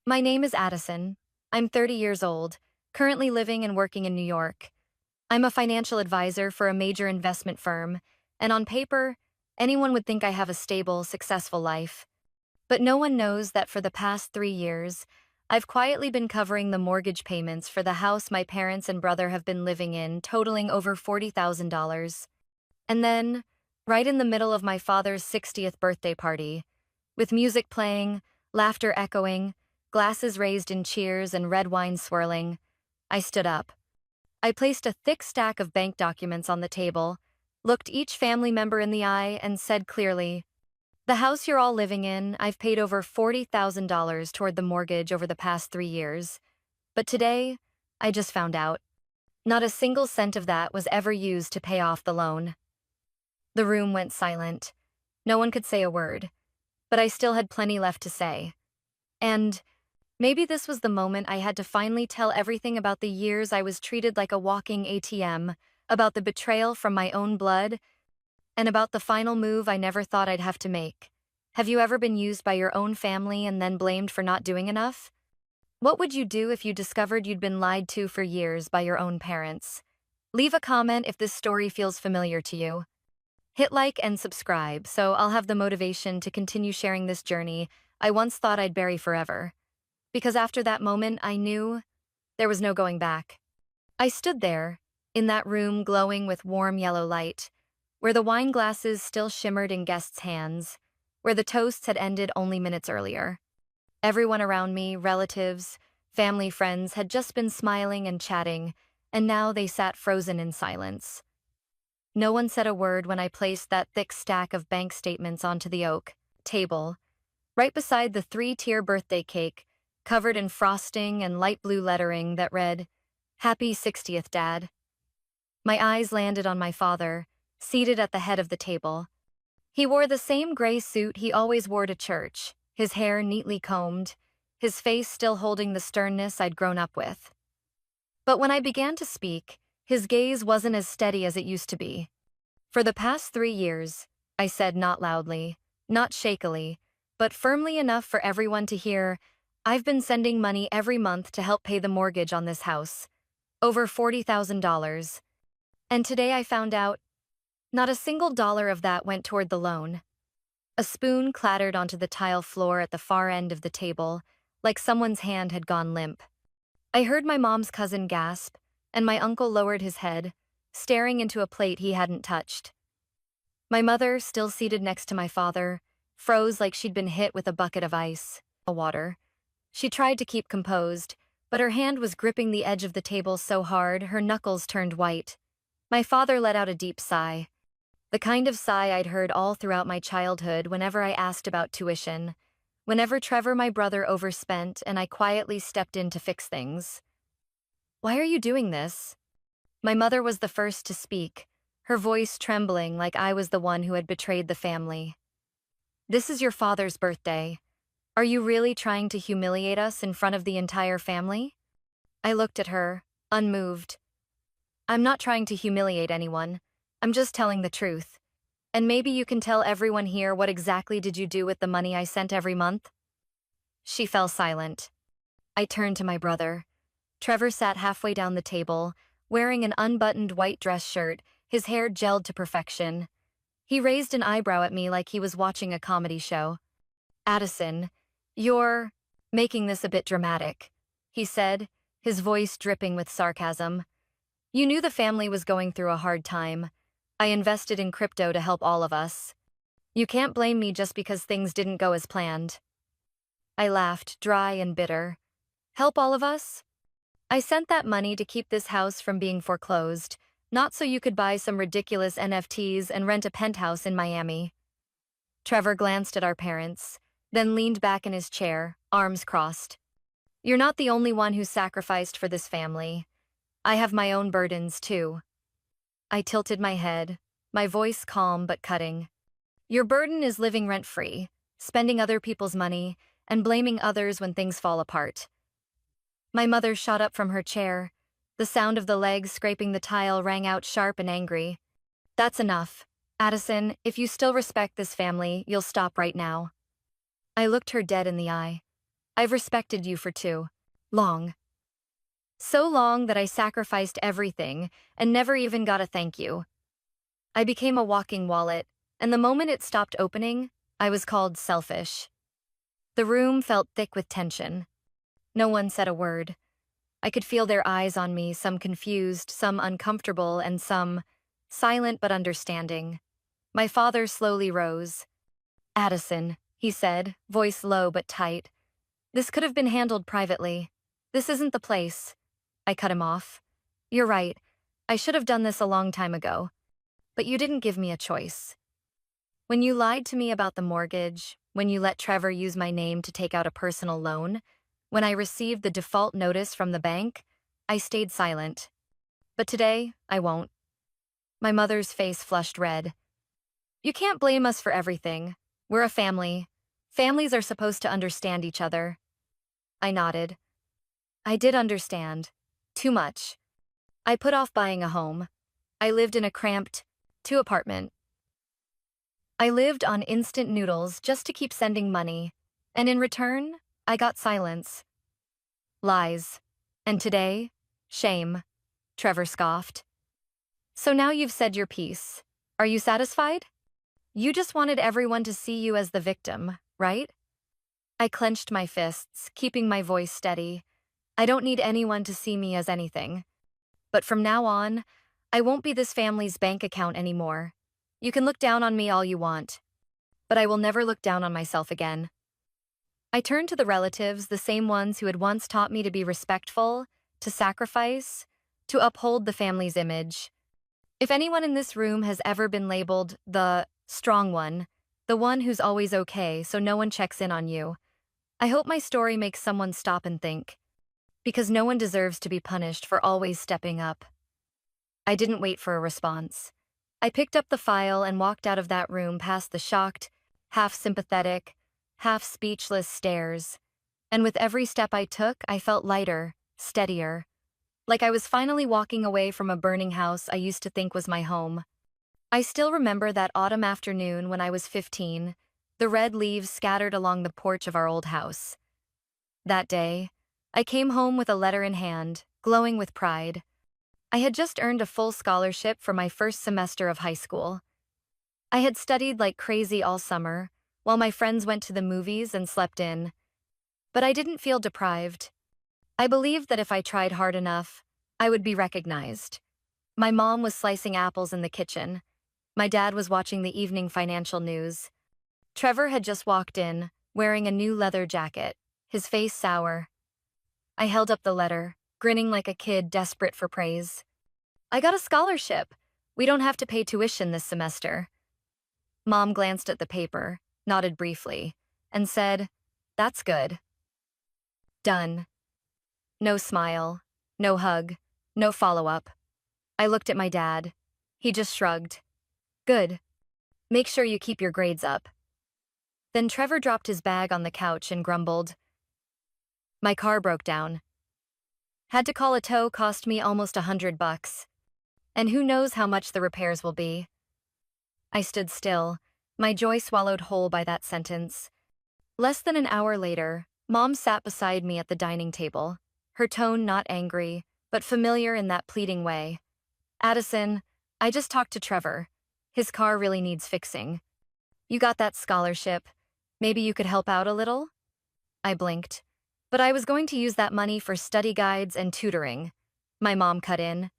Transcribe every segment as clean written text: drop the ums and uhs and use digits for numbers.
My name is Addison. I'm 30 years old, currently living and working in New York. I'm a financial advisor for a major investment firm, and on paper, anyone would think I have a stable, successful life. But no one knows that for the past 3 years, I've quietly been covering the mortgage payments for the house my parents and brother have been living in, totaling over $40,000. And then, right in the middle of my father's 60th birthday party, with music playing, laughter echoing, glasses raised in cheers and red wine swirling, I stood up. I placed a thick stack of bank documents on the table, looked each family member in the eye, and said clearly, "The house you're all living in, I've paid over $40,000 toward the mortgage over the past 3 years. But today, I just found out. Not a single cent of that was ever used to pay off the loan." The room went silent. No one could say a word, but I still had plenty left to say. And maybe this was the moment I had to finally tell everything about the years I was treated like a walking ATM, about the betrayal from my own blood, and about the final move I never thought I'd have to make. Have you ever been used by your own family and then blamed for not doing enough? What would you do if you discovered you'd been lied to for years by your own parents? Leave a comment if this story feels familiar to you. Hit like and subscribe so I'll have the motivation to continue sharing this journey I once thought I'd bury forever. Because after that moment, I knew there was no going back. I stood there, in that room glowing with warm yellow light, where the wine glasses still shimmered in guests' hands, where the toasts had ended only minutes earlier. Everyone around me, relatives, family, friends, had just been smiling and chatting, and now they sat frozen in silence. No one said a word when I placed that thick stack of bank statements onto the oak table, right beside the 3-tier birthday cake, covered in frosting and light blue lettering that read, "Happy 60th, Dad." My eyes landed on my father, seated at the head of the table. He wore the same gray suit he always wore to church, his hair neatly combed, his face still holding the sternness I'd grown up with. But when I began to speak, his gaze wasn't as steady as it used to be. "For the past 3 years," I said, not loudly, not shakily, but firmly enough for everyone to hear, "I've been sending money every month to help pay the mortgage on this house. Over $40,000. And today I found out not a single dollar of that went toward the loan." A spoon clattered onto the tile floor at the far end of the table, like someone's hand had gone limp. I heard my mom's cousin gasp, and my uncle lowered his head, staring into a plate he hadn't touched. My mother, still seated next to my father, froze like she'd been hit with a bucket of ice, water. She tried to keep composed, but her hand was gripping the edge of the table so hard her knuckles turned white. My father let out a deep sigh. The kind of sigh I'd heard all throughout my childhood whenever I asked about tuition, whenever Trevor, my brother, overspent and I quietly stepped in to fix things. "Why are you doing this?" My mother was the first to speak, her voice trembling like I was the one who had betrayed the family. "This is your father's birthday. Are you really trying to humiliate us in front of the entire family?" I looked at her, unmoved. "I'm not trying to humiliate anyone. I'm just telling the truth. And maybe you can tell everyone here what exactly did you do with the money I sent every month?" She fell silent. I turned to my brother. Trevor sat halfway down the table, wearing an unbuttoned white dress shirt, his hair gelled to perfection. He raised an eyebrow at me like he was watching a comedy show. "Addison, you're making this a bit dramatic," he said, his voice dripping with sarcasm. "You knew the family was going through a hard time. I invested in crypto to help all of us. You can't blame me just because things didn't go as planned." I laughed, dry and bitter. "Help all of us? I sent that money to keep this house from being foreclosed, not so you could buy some ridiculous NFTs and rent a penthouse in Miami." Trevor glanced at our parents, then leaned back in his chair, arms crossed. "You're not the only one who sacrificed for this family. I have my own burdens, too." I tilted my head, my voice calm but cutting. "Your burden is living rent-free, spending other people's money, and blaming others when things fall apart." My mother shot up from her chair. The sound of the legs scraping the tile rang out sharp and angry. "That's enough. Addison, if you still respect this family, you'll stop right now." I looked her dead in the eye. I've respected you for too long. So long that I sacrificed everything and never even got a thank you. I became a walking wallet, and the moment it stopped opening, I was called selfish. The room felt thick with tension. No one said a word. I could feel their eyes on me, some confused, some uncomfortable, and some silent but understanding. My father slowly rose. "Addison," he said, voice low but tight. "This could have been handled privately. This isn't the place." I cut him off. "You're right. I should have done this a long time ago. But you didn't give me a choice. When you lied to me about the mortgage, when you let Trevor use my name to take out a personal loan, when I received the default notice from the bank, I stayed silent. But today, I won't." My mother's face flushed red. "You can't blame us for everything. We're a family. Families are supposed to understand each other." I nodded. I did understand. Too much. I put off buying a home. I lived in a cramped two-apartment. I lived on instant noodles just to keep sending money, and in return, I got silence. Lies. And today, shame. Trevor scoffed. "So now you've said your piece. Are you satisfied? You just wanted everyone to see you as the victim, right?" I clenched my fists, keeping my voice steady. "I don't need anyone to see me as anything. But from now on, I won't be this family's bank account anymore. You can look down on me all you want, but I will never look down on myself again." I turned to the relatives, the same ones who had once taught me to be respectful, to sacrifice, to uphold the family's image. If anyone in this room has ever been labeled the strong one, the one who's always okay so no one checks in on you, I hope my story makes someone stop and think. Because no one deserves to be punished for always stepping up. I didn't wait for a response. I picked up the file and walked out of that room past the shocked, half-sympathetic, half-speechless stares. And with every step I took, I felt lighter, steadier. Like I was finally walking away from a burning house I used to think was my home. I still remember that autumn afternoon when I was 15, the red leaves scattered along the porch of our old house. That day, I came home with a letter in hand, glowing with pride. I had just earned a full scholarship for my first semester of high school. I had studied like crazy all summer, while my friends went to the movies and slept in. But I didn't feel deprived. I believed that if I tried hard enough, I would be recognized. My mom was slicing apples in the kitchen. My dad was watching the evening financial news. Trevor had just walked in, wearing a new leather jacket, his face sour. I held up the letter, grinning like a kid desperate for praise. "I got a scholarship. We don't have to pay tuition this semester." Mom glanced at the paper, nodded briefly, and said, "That's good." Done. No smile, no hug, no follow-up. I looked at my dad. He just shrugged. "Good. Make sure you keep your grades up." Then Trevor dropped his bag on the couch and grumbled. "My car broke down. Had to call a tow, cost me almost $100. And who knows how much the repairs will be." I stood still, my joy swallowed whole by that sentence. Less than an hour later, Mom sat beside me at the dining table, her tone not angry, but familiar in that pleading way. "Addison, I just talked to Trevor. His car really needs fixing. You got that scholarship. Maybe you could help out a little?" I blinked. "But I was going to use that money for study guides and tutoring." My mom cut in.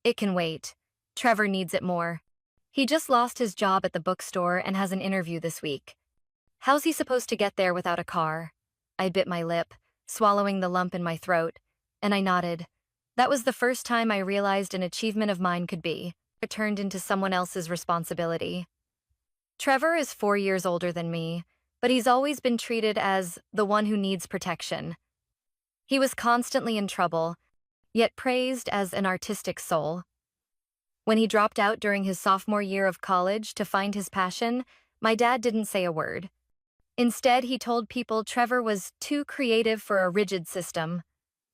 "It can wait. Trevor needs it more. He just lost his job at the bookstore and has an interview this week. How's he supposed to get there without a car?" I bit my lip, swallowing the lump in my throat, and I nodded. That was the first time I realized an achievement of mine could be turned into someone else's responsibility. Trevor is 4 years older than me, but he's always been treated as the one who needs protection. He was constantly in trouble, yet praised as an artistic soul. When he dropped out during his sophomore year of college to find his passion, my dad didn't say a word. Instead, he told people Trevor was too creative for a rigid system.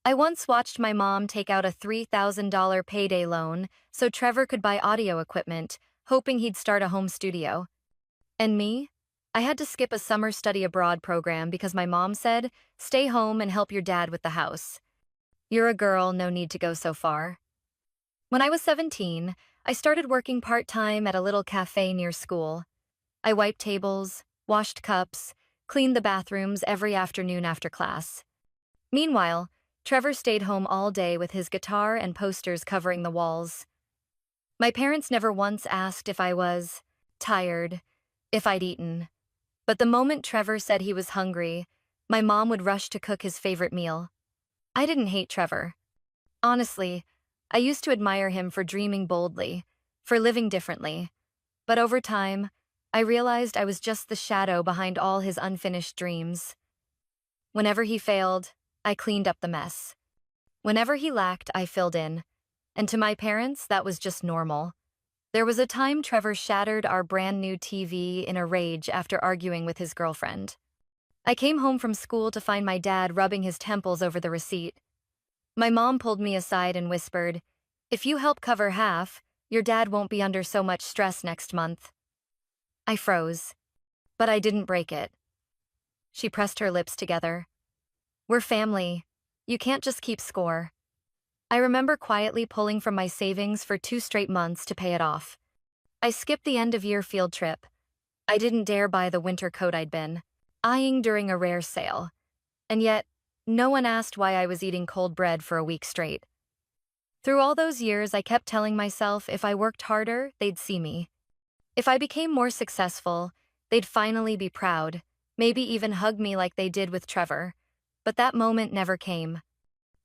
I once watched my mom take out a $3,000 payday loan so Trevor could buy audio equipment, hoping he'd start a home studio. And me? I had to skip a summer study abroad program because my mom said, stay home and help your dad with the house. You're a girl, no need to go so far. When I was 17, I started working part-time at a little cafe near school. I wiped tables, washed cups, cleaned the bathrooms every afternoon after class. Meanwhile, Trevor stayed home all day with his guitar and posters covering the walls. My parents never once asked if I was tired, if I'd eaten. But the moment Trevor said he was hungry, my mom would rush to cook his favorite meal. I didn't hate Trevor. Honestly, I used to admire him for dreaming boldly, for living differently. But over time, I realized I was just the shadow behind all his unfinished dreams. Whenever he failed, I cleaned up the mess. Whenever he lacked, I filled in. And to my parents, that was just normal. There was a time Trevor shattered our brand new TV in a rage after arguing with his girlfriend. I came home from school to find my dad rubbing his temples over the receipt. My mom pulled me aside and whispered, "If you help cover half, your dad won't be under so much stress next month." I froze, but I didn't break it. She pressed her lips together. "We're family. You can't just keep score." I remember quietly pulling from my savings for 2 straight months to pay it off. I skipped the end-of-year field trip. I didn't dare buy the winter coat I'd been eyeing during a rare sale. And yet, no one asked why I was eating cold bread for a week straight. Through all those years, I kept telling myself if I worked harder, they'd see me. If I became more successful, they'd finally be proud, maybe even hug me like they did with Trevor. But that moment never came.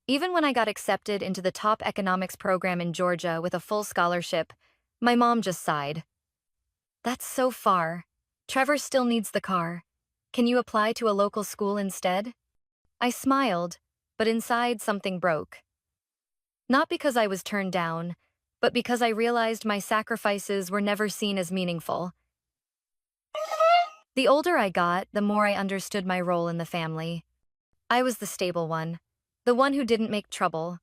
Even when I got accepted into the top economics program in Georgia with a full scholarship, my mom just sighed. "That's so far. Trevor still needs the car. Can you apply to a local school instead?" I smiled, but inside something broke. Not because I was turned down, but because I realized my sacrifices were never seen as meaningful. The older I got, the more I understood my role in the family. I was the stable one, the one who didn't make trouble,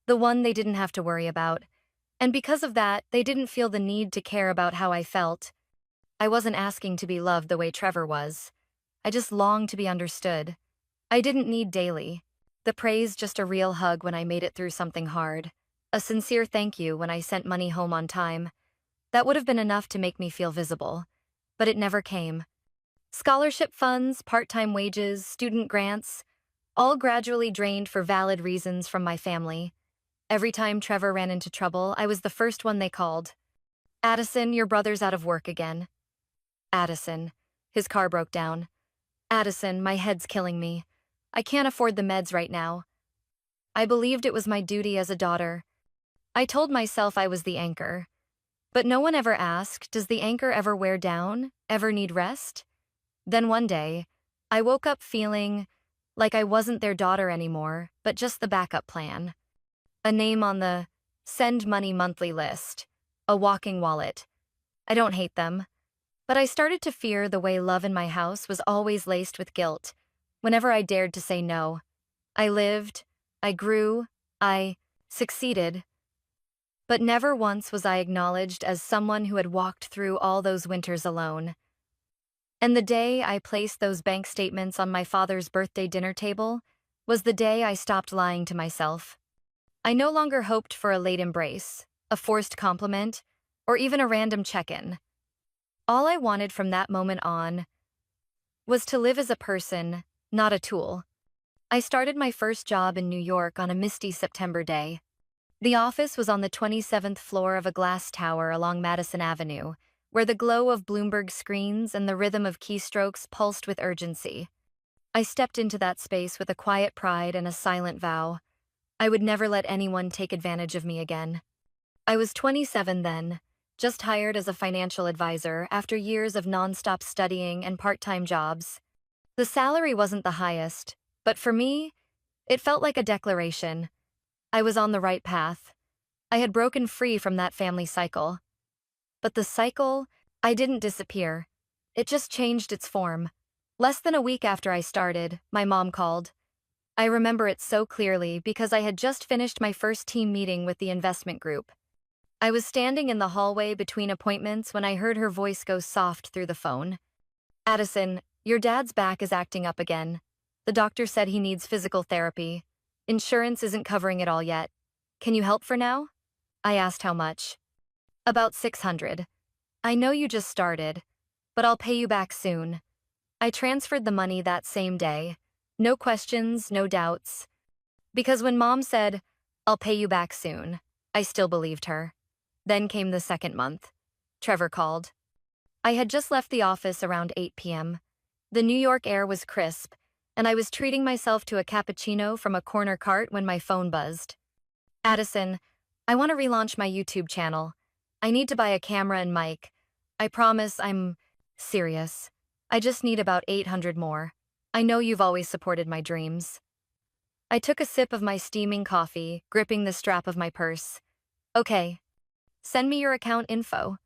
the one they didn't have to worry about. And because of that, they didn't feel the need to care about how I felt. I wasn't asking to be loved the way Trevor was. I just longed to be understood. I didn't need daily the praise, just a real hug when I made it through something hard, a sincere thank you when I sent money home on time. That would have been enough to make me feel visible, but it never came. Scholarship funds, part-time wages, student grants, all gradually drained for valid reasons from my family. Every time Trevor ran into trouble, I was the first one they called. "Addison, your brother's out of work again." Addison. His car broke down. "Addison, my head's killing me. I can't afford the meds right now." I believed it was my duty as a daughter. I told myself I was the anchor. But no one ever asked, does the anchor ever wear down, ever need rest? Then one day, I woke up feeling like I wasn't their daughter anymore, but just the backup plan. A name on the send money monthly list. A walking wallet. I don't hate them. But I started to fear the way love in my house was always laced with guilt. Whenever I dared to say no, I lived, I grew, I succeeded. But never once was I acknowledged as someone who had walked through all those winters alone. And the day I placed those bank statements on my father's birthday dinner table was the day I stopped lying to myself. I no longer hoped for a late embrace, a forced compliment, or even a random check-in. All I wanted from that moment on was to live as a person, not a tool. I started my first job in New York on a misty September day. The office was on the 27th floor of a glass tower along Madison Avenue, where the glow of Bloomberg screens and the rhythm of keystrokes pulsed with urgency. I stepped into that space with a quiet pride and a silent vow. I would never let anyone take advantage of me again. I was 27 then, just hired as a financial advisor after years of nonstop studying and part-time jobs. The salary wasn't the highest, but for me, it felt like a declaration. I was on the right path. I had broken free from that family cycle. But the cycle, I didn't disappear. It just changed its form. Less than a week after I started, my mom called. I remember it so clearly because I had just finished my first team meeting with the investment group. I was standing in the hallway between appointments when I heard her voice go soft through the phone. Addison, your dad's back is acting up again. The doctor said he needs physical therapy. Insurance isn't covering it all yet. Can you help for now? I asked how much. About 600. I know you just started, but I'll pay you back soon. I transferred the money that same day. No questions, no doubts. Because when Mom said, I'll pay you back soon, I still believed her. Then came the second month. Trevor called. I had just left the office around 8 p.m. The New York air was crisp, and I was treating myself to a cappuccino from a corner cart when my phone buzzed. Addison, I want to relaunch my YouTube channel. I need to buy a camera and mic. I promise I'm serious. I just need about 800 more. I know you've always supported my dreams. I took a sip of my steaming coffee, gripping the strap of my purse. Okay. Send me your account info.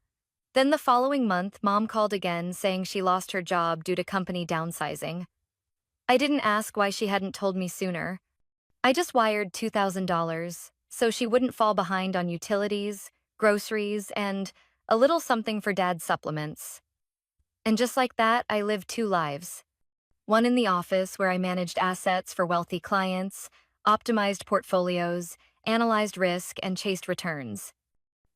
Then the following month, Mom called again saying she lost her job due to company downsizing. I didn't ask why she hadn't told me sooner. I just wired $2,000 so she wouldn't fall behind on utilities, groceries, and a little something for Dad's supplements. And just like that, I lived two lives. One in the office where I managed assets for wealthy clients, optimized portfolios, analyzed risk, and chased returns.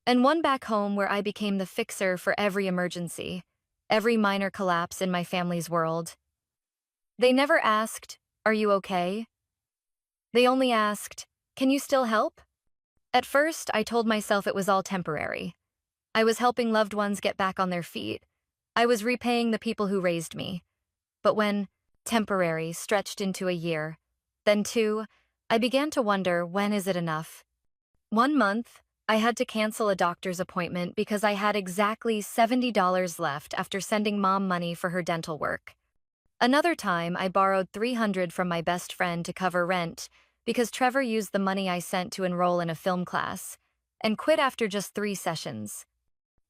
And one back home where I became the fixer for every emergency, every minor collapse in my family's world. They never asked, "Are you okay?" They only asked, "Can you still help?" At first, I told myself it was all temporary. I was helping loved ones get back on their feet. I was repaying the people who raised me. But when temporary stretched into a year, then two, I began to wonder, when is it enough? One month, I had to cancel a doctor's appointment because I had exactly $70 left after sending Mom money for her dental work. Another time, I borrowed $300 from my best friend to cover rent because Trevor used the money I sent to enroll in a film class and quit after just 3 sessions.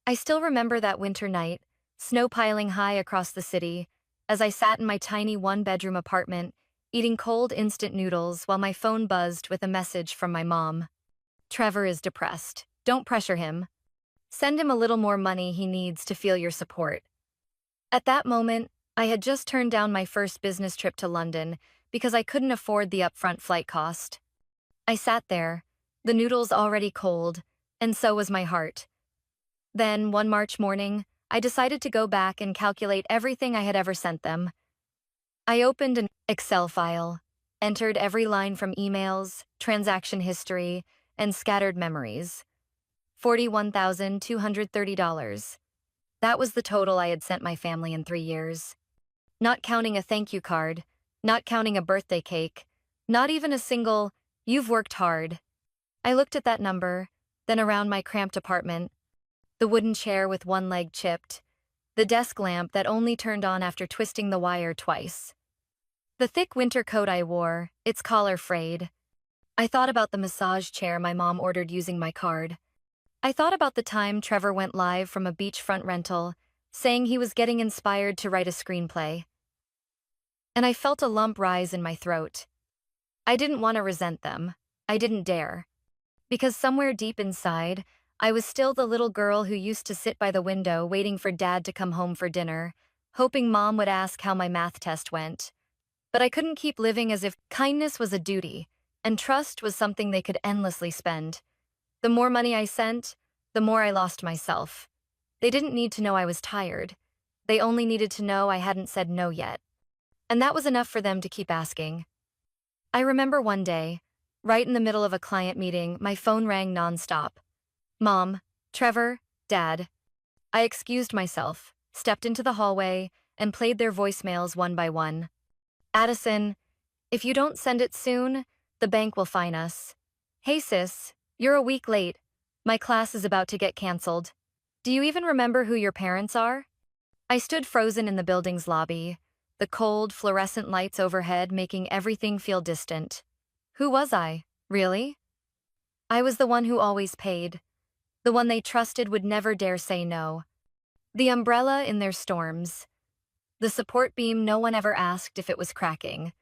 I still remember that winter night, snow piling high across the city, as I sat in my tiny one-bedroom apartment, eating cold instant noodles while my phone buzzed with a message from my mom. Trevor is depressed. Don't pressure him. Send him a little more money he needs to feel your support. At that moment, I had just turned down my first business trip to London because I couldn't afford the upfront flight cost. I sat there, the noodles already cold, and so was my heart. Then, one March morning, I decided to go back and calculate everything I had ever sent them. I opened an Excel file, entered every line from emails, transaction history, and scattered memories. $41,230. That was the total I had sent my family in 3 years. Not counting a thank you card, not counting a birthday cake, not even a single, "You've worked hard." I looked at that number, then around my cramped apartment. The wooden chair with one leg chipped, the desk lamp that only turned on after twisting the wire twice. The thick winter coat I wore, its collar frayed. I thought about the massage chair my mom ordered using my card. I thought about the time Trevor went live from a beachfront rental, saying he was getting inspired to write a screenplay. And I felt a lump rise in my throat. I didn't want to resent them. I didn't dare. Because somewhere deep inside, I was still the little girl who used to sit by the window waiting for Dad to come home for dinner, hoping Mom would ask how my math test went. But I couldn't keep living as if kindness was a duty, and trust was something they could endlessly spend. The more money I sent, the more I lost myself. They didn't need to know I was tired. They only needed to know I hadn't said no yet. And that was enough for them to keep asking. I remember one day, right in the middle of a client meeting, my phone rang nonstop. Mom, Trevor, Dad. I excused myself, stepped into the hallway, and played their voicemails one by one. Addison, if you don't send it soon, the bank will fine us. Hey sis, you're a week late. My class is about to get canceled. Do you even remember who your parents are? I stood frozen in the building's lobby, the cold, fluorescent lights overhead making everything feel distant. Who was I, really? I was the one who always paid. The one they trusted would never dare say no. The umbrella in their storms. The support beam no one ever asked if it was cracking.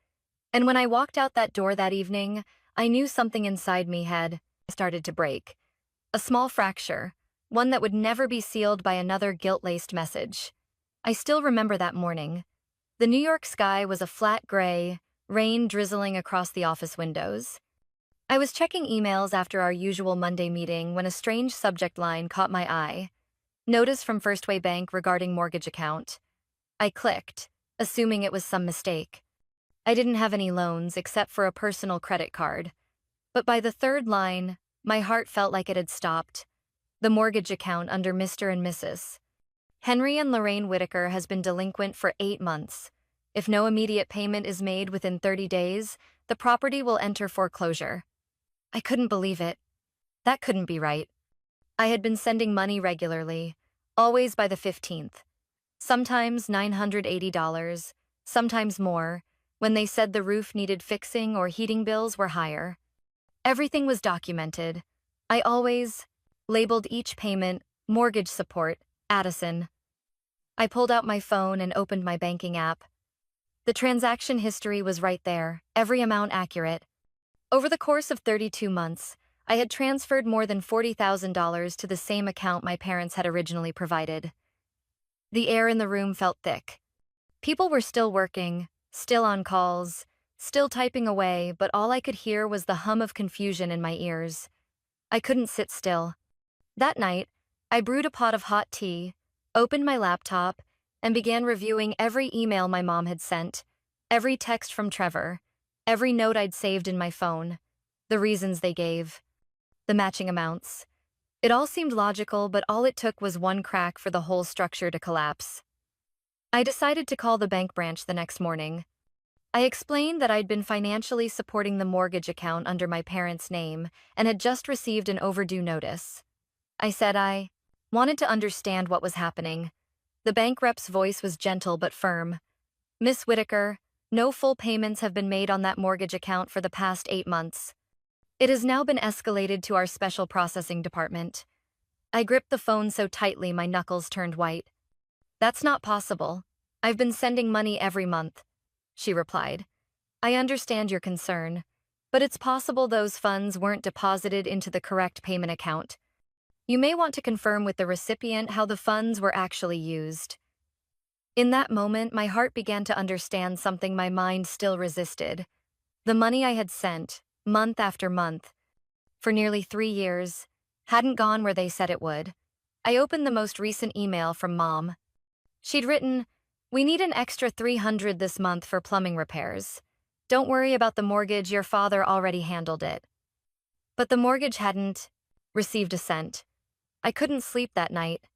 And when I walked out that door that evening, I knew something inside me had started to break. A small fracture, one that would never be sealed by another guilt-laced message. I still remember that morning. The New York sky was a flat gray, rain drizzling across the office windows. I was checking emails after our usual Monday meeting when a strange subject line caught my eye. Notice from Firstway Bank regarding mortgage account. I clicked, assuming it was some mistake. I didn't have any loans except for a personal credit card. But by the third line, my heart felt like it had stopped. The mortgage account under Mr. and Mrs. Henry and Lorraine Whitaker has been delinquent for 8 months. If no immediate payment is made within 30 days, the property will enter foreclosure. I couldn't believe it. That couldn't be right. I had been sending money regularly, always by the 15th. Sometimes $980, sometimes more, when they said the roof needed fixing or heating bills were higher. Everything was documented. I always labeled each payment, mortgage support, Addison. I pulled out my phone and opened my banking app. The transaction history was right there, every amount accurate. Over the course of 32 months, I had transferred more than $40,000 to the same account my parents had originally provided. The air in the room felt thick. People were still working, still on calls, still typing away, but all I could hear was the hum of confusion in my ears. I couldn't sit still. That night, I brewed a pot of hot tea, opened my laptop, and began reviewing every email my mom had sent, every text from Trevor, every note I'd saved in my phone, the reasons they gave, the matching amounts. It all seemed logical, but all it took was one crack for the whole structure to collapse. I decided to call the bank branch the next morning. I explained that I'd been financially supporting the mortgage account under my parents' name and had just received an overdue notice. I said I wanted to understand what was happening. The bank rep's voice was gentle but firm. Miss Whitaker, no full payments have been made on that mortgage account for the past 8 months. It has now been escalated to our special processing department. I gripped the phone so tightly my knuckles turned white. That's not possible. I've been sending money every month, she replied. I understand your concern, but it's possible those funds weren't deposited into the correct payment account. You may want to confirm with the recipient how the funds were actually used. In that moment, my heart began to understand something my mind still resisted. The money I had sent, month after month, for nearly 3 years, hadn't gone where they said it would. I opened the most recent email from Mom. She'd written, "We need an extra $300 this month for plumbing repairs. Don't worry about the mortgage, your father already handled it." But the mortgage hadn't received a cent. I couldn't sleep that night.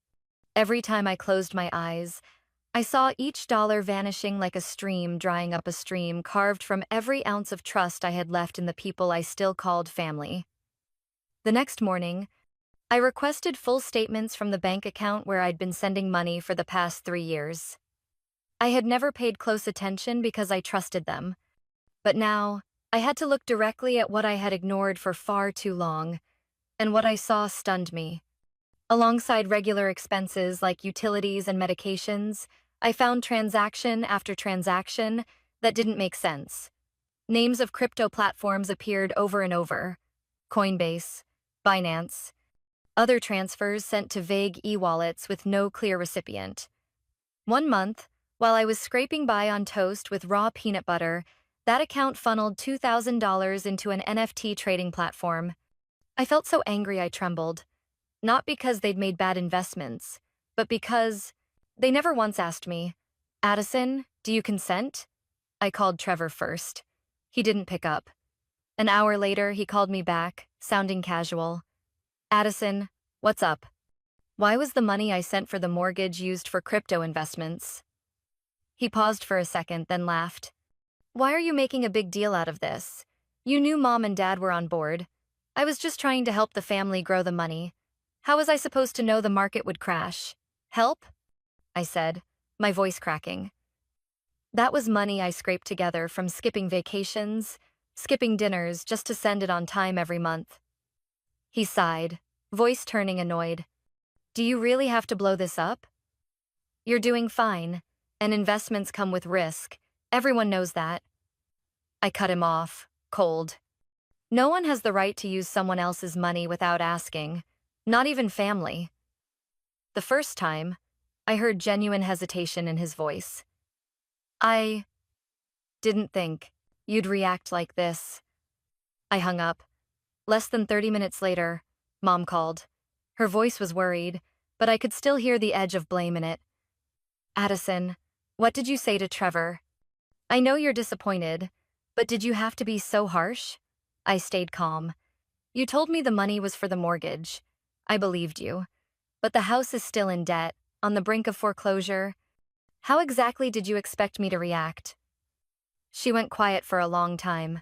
Every time I closed my eyes, I saw each dollar vanishing like a stream drying up a stream carved from every ounce of trust I had left in the people I still called family. The next morning, I requested full statements from the bank account where I'd been sending money for the past 3 years. I had never paid close attention because I trusted them. But now, I had to look directly at what I had ignored for far too long, and what I saw stunned me. Alongside regular expenses like utilities and medications, I found transaction after transaction that didn't make sense. Names of crypto platforms appeared over and over: Coinbase, Binance. Other transfers sent to vague e-wallets with no clear recipient. One month, while I was scraping by on toast with raw peanut butter, that account funneled $2,000 into an NFT trading platform. I felt so angry I trembled. Not because they'd made bad investments, but because they never once asked me, "Addison, do you consent?" I called Trevor first. He didn't pick up. An hour later, he called me back, sounding casual. "Addison, what's up? Why was the money I sent for the mortgage used for crypto investments?" He paused for a second, then laughed. "Why are you making a big deal out of this? You knew Mom and Dad were on board. I was just trying to help the family grow the money. How was I supposed to know the market would crash? Help?" I said, my voice cracking. That was money I scraped together from skipping vacations, skipping dinners just to send it on time every month. He sighed, voice turning annoyed. "Do you really have to blow this up? You're doing fine, and investments come with risk. Everyone knows that." I cut him off, cold. No one has the right to use someone else's money without asking, not even family. The first time, I heard genuine hesitation in his voice. I didn't think you'd react like this. I hung up. Less than 30 minutes later, Mom called. Her voice was worried, but I could still hear the edge of blame in it. Addison, what did you say to Trevor? I know you're disappointed, but did you have to be so harsh? I stayed calm. You told me the money was for the mortgage. I believed you. But the house is still in debt, on the brink of foreclosure. How exactly did you expect me to react? She went quiet for a long time.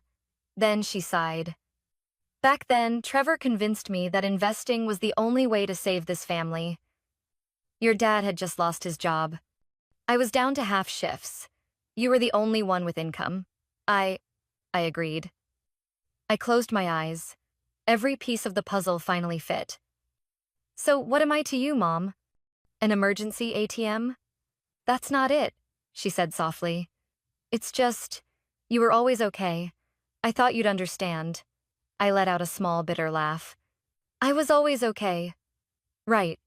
Then she sighed. Back then, Trevor convinced me that investing was the only way to save this family. Your dad had just lost his job. I was down to half shifts. You were the only one with income. I agreed. I closed my eyes. Every piece of the puzzle finally fit. So what am I to you, Mom? An emergency ATM? That's not it, she said softly. It's just, you were always okay. I thought you'd understand. I let out a small, bitter laugh. I was always okay. Right.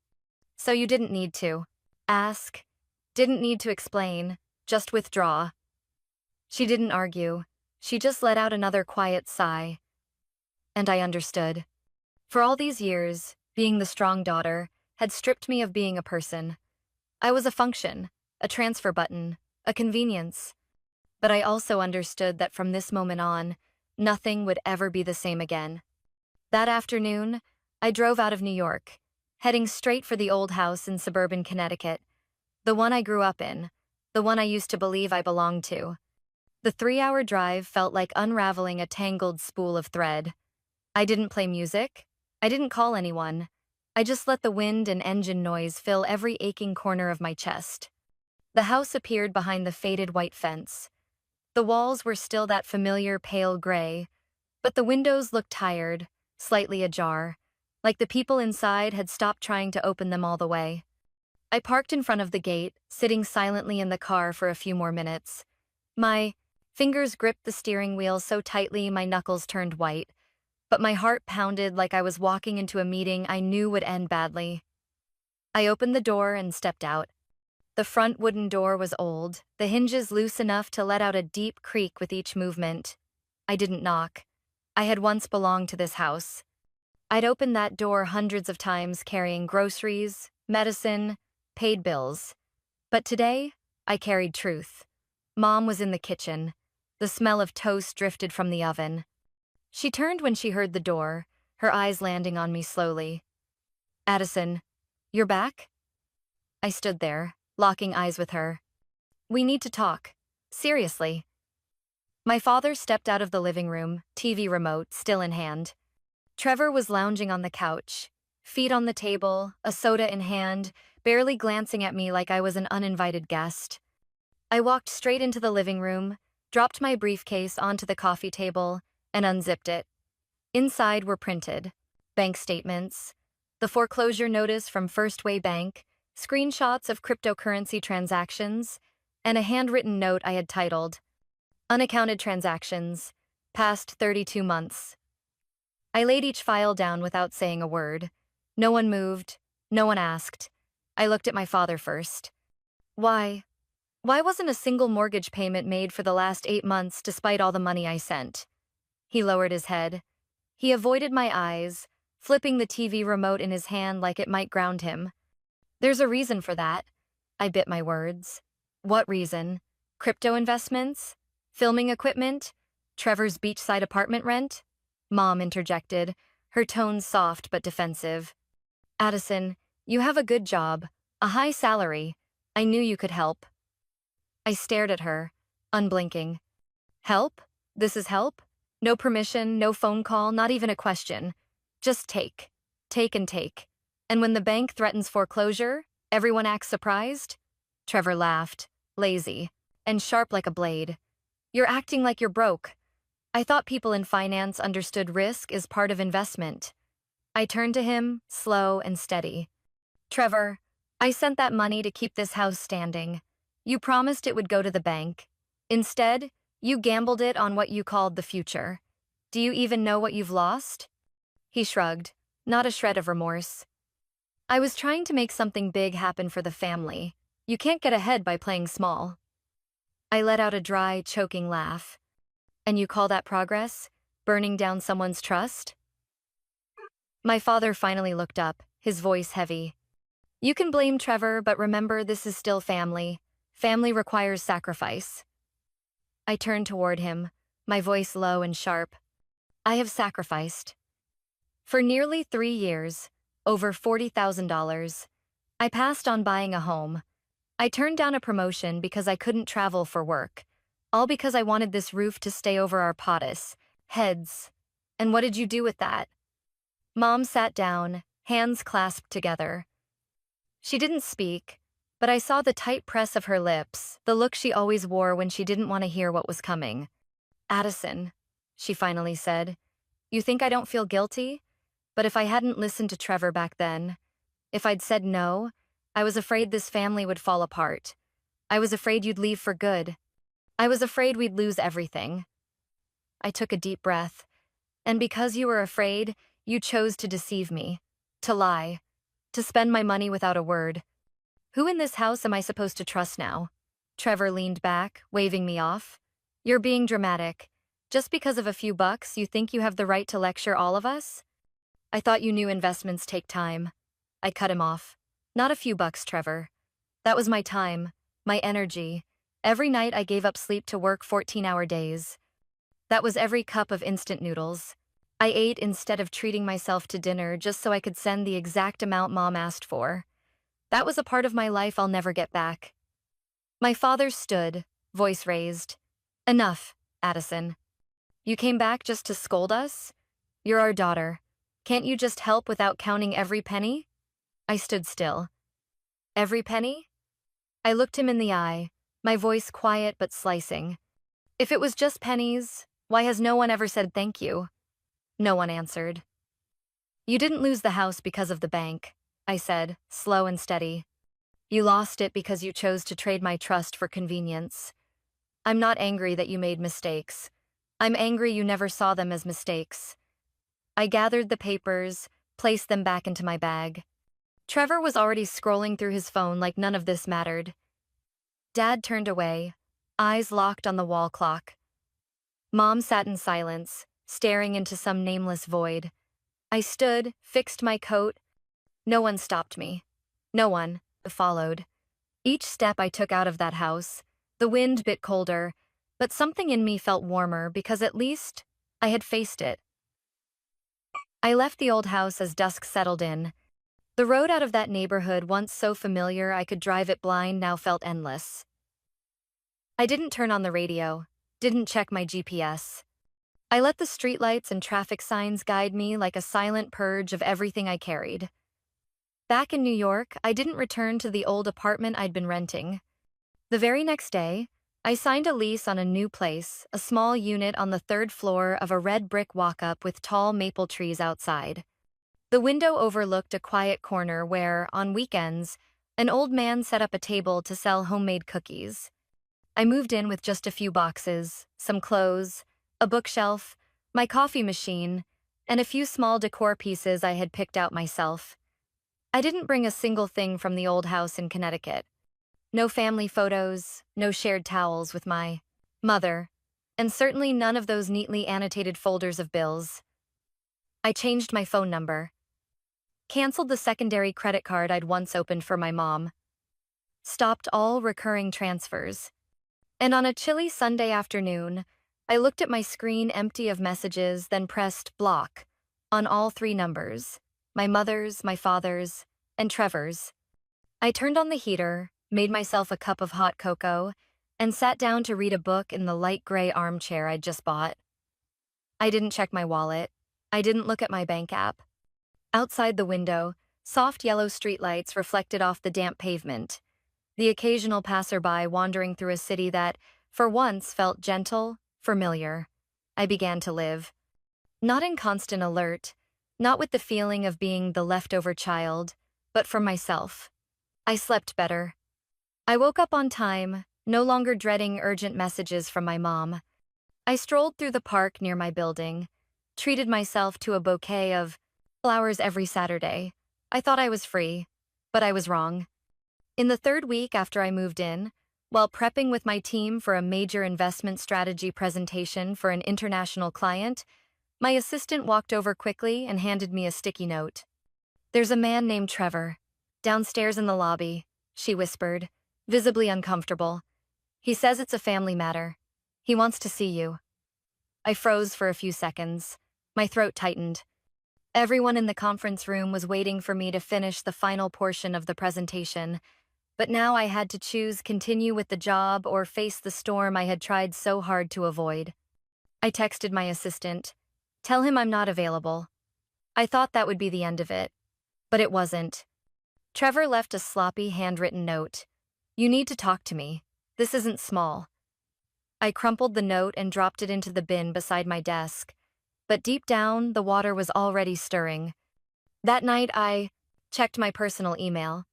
So you didn't need to ask, didn't need to explain, just withdraw. She didn't argue. She just let out another quiet sigh. And I understood. For all these years, being the strong daughter had stripped me of being a person. I was a function, a transfer button, a convenience. But I also understood that from this moment on, nothing would ever be the same again. That afternoon, I drove out of New York, heading straight for the old house in suburban Connecticut, the one I grew up in, the one I used to believe I belonged to. The 3-hour drive felt like unraveling a tangled spool of thread. I didn't play music. I didn't call anyone. I just let the wind and engine noise fill every aching corner of my chest. The house appeared behind the faded white fence. The walls were still that familiar pale gray, but the windows looked tired, slightly ajar, like the people inside had stopped trying to open them all the way. I parked in front of the gate, sitting silently in the car for a few more minutes. My fingers gripped the steering wheel so tightly my knuckles turned white, but my heart pounded like I was walking into a meeting I knew would end badly. I opened the door and stepped out. The front wooden door was old, the hinges loose enough to let out a deep creak with each movement. I didn't knock. I had once belonged to this house. I'd opened that door hundreds of times carrying groceries, medicine, paid bills. But today, I carried truth. Mom was in the kitchen. The smell of toast drifted from the oven. She turned when she heard the door, her eyes landing on me slowly. Addison, you're back? I stood there, locking eyes with her. We need to talk. Seriously. My father stepped out of the living room, TV remote still in hand. Trevor was lounging on the couch, feet on the table, a soda in hand, barely glancing at me like I was an uninvited guest. I walked straight into the living room, dropped my briefcase onto the coffee table, and unzipped it. Inside were printed bank statements, the foreclosure notice from First Way Bank, screenshots of cryptocurrency transactions, and a handwritten note I had titled, Unaccounted Transactions, Past 32 Months. I laid each file down without saying a word. No one moved, no one asked. I looked at my father first. Why? Why wasn't a single mortgage payment made for the last 8 months despite all the money I sent? He lowered his head. He avoided my eyes, flipping the TV remote in his hand like it might ground him. There's a reason for that. I bit my words. What reason? Crypto investments? Filming equipment? Trevor's beachside apartment rent? Mom interjected, her tone soft but defensive. Addison, you have a good job, a high salary. I knew you could help. I stared at her, unblinking. Help? This is help? No permission, no phone call, not even a question. Just take. Take and take. And when the bank threatens foreclosure, everyone acts surprised? Trevor laughed, lazy, and sharp like a blade. You're acting like you're broke. I thought people in finance understood risk is part of investment. I turned to him, slow and steady. Trevor, I sent that money to keep this house standing. You promised it would go to the bank. Instead, you gambled it on what you called the future. Do you even know what you've lost? He shrugged, not a shred of remorse. I was trying to make something big happen for the family. You can't get ahead by playing small. I let out a dry, choking laugh. And you call that progress? Burning down someone's trust? My father finally looked up, his voice heavy. You can blame Trevor, but remember this is still family. Family requires sacrifice. I turned toward him, my voice low and sharp. I have sacrificed. For nearly 3 years, over $40,000, I passed on buying a home. I turned down a promotion because I couldn't travel for work. All because I wanted this roof to stay over our potus, heads. And what did you do with that? Mom sat down, hands clasped together. She didn't speak, but I saw the tight press of her lips, the look she always wore when she didn't want to hear what was coming. Addison, she finally said, you think I don't feel guilty? But if I hadn't listened to Trevor back then, if I'd said no, I was afraid this family would fall apart. I was afraid you'd leave for good. I was afraid we'd lose everything. I took a deep breath. And because you were afraid, you chose to deceive me, to lie, to spend my money without a word. Who in this house am I supposed to trust now? Trevor leaned back, waving me off. You're being dramatic. Just because of a few bucks, you think you have the right to lecture all of us? I thought you knew investments take time. I cut him off. Not a few bucks, Trevor. That was my time, my energy. Every night I gave up sleep to work 14-hour days. That was every cup of instant noodles. I ate instead of treating myself to dinner just so I could send the exact amount Mom asked for. That was a part of my life I'll never get back. My father stood, voice raised. Enough, Addison. You came back just to scold us? You're our daughter. Can't you just help without counting every penny? I stood still. Every penny? I looked him in the eye, my voice quiet but slicing. If it was just pennies, why has no one ever said thank you? No one answered. You didn't lose the house because of the bank, I said, slow and steady. You lost it because you chose to trade my trust for convenience. I'm not angry that you made mistakes. I'm angry you never saw them as mistakes. I gathered the papers, placed them back into my bag. Trevor was already scrolling through his phone like none of this mattered. Dad turned away, eyes locked on the wall clock. Mom sat in silence, staring into some nameless void. I stood, fixed my coat. No one stopped me. No one followed. Each step I took out of that house, the wind bit colder, but something in me felt warmer because at least I had faced it. I left the old house as dusk settled in. The road out of that neighborhood, once so familiar I could drive it blind, now felt endless. I didn't turn on the radio, didn't check my GPS. I let the streetlights and traffic signs guide me like a silent purge of everything I carried. Back in New York, I didn't return to the old apartment I'd been renting. The very next day, I signed a lease on a new place, a small unit on the 3rd floor of a red brick walk-up with tall maple trees outside. The window overlooked a quiet corner where, on weekends, an old man set up a table to sell homemade cookies. I moved in with just a few boxes, some clothes, a bookshelf, my coffee machine, and a few small decor pieces I had picked out myself. I didn't bring a single thing from the old house in Connecticut. No family photos, no shared towels with my mother, and certainly none of those neatly annotated folders of bills. I changed my phone number. Canceled the secondary credit card I'd once opened for my mom. Stopped all recurring transfers. And on a chilly Sunday afternoon, I looked at my screen empty of messages, then pressed block on all 3 numbers, my mother's, my father's, and Trevor's. I turned on the heater, made myself a cup of hot cocoa, and sat down to read a book in the light gray armchair I'd just bought. I didn't check my wallet. I didn't look at my bank app. Outside the window, soft yellow streetlights reflected off the damp pavement. The occasional passerby wandering through a city that, for once, felt gentle, familiar. I began to live. Not in constant alert, not with the feeling of being the leftover child, but for myself. I slept better. I woke up on time, no longer dreading urgent messages from my mom. I strolled through the park near my building, treated myself to a bouquet of flowers every Saturday, I thought I was free, but I was wrong. In the third week after I moved in, while prepping with my team for a major investment strategy presentation for an international client, my assistant walked over quickly and handed me a sticky note. "There's a man named Trevor, downstairs in the lobby," she whispered, visibly uncomfortable. "He says it's a family matter. He wants to see you." I froze for a few seconds. My throat tightened. Everyone in the conference room was waiting for me to finish the final portion of the presentation, but now I had to choose continue with the job or face the storm I had tried so hard to avoid. I texted my assistant, "Tell him I'm not available." I thought that would be the end of it, but it wasn't. Trevor left a sloppy handwritten note. "You need to talk to me. This isn't small." I crumpled the note and dropped it into the bin beside my desk, but deep down, the water was already stirring. That night, I checked my personal email.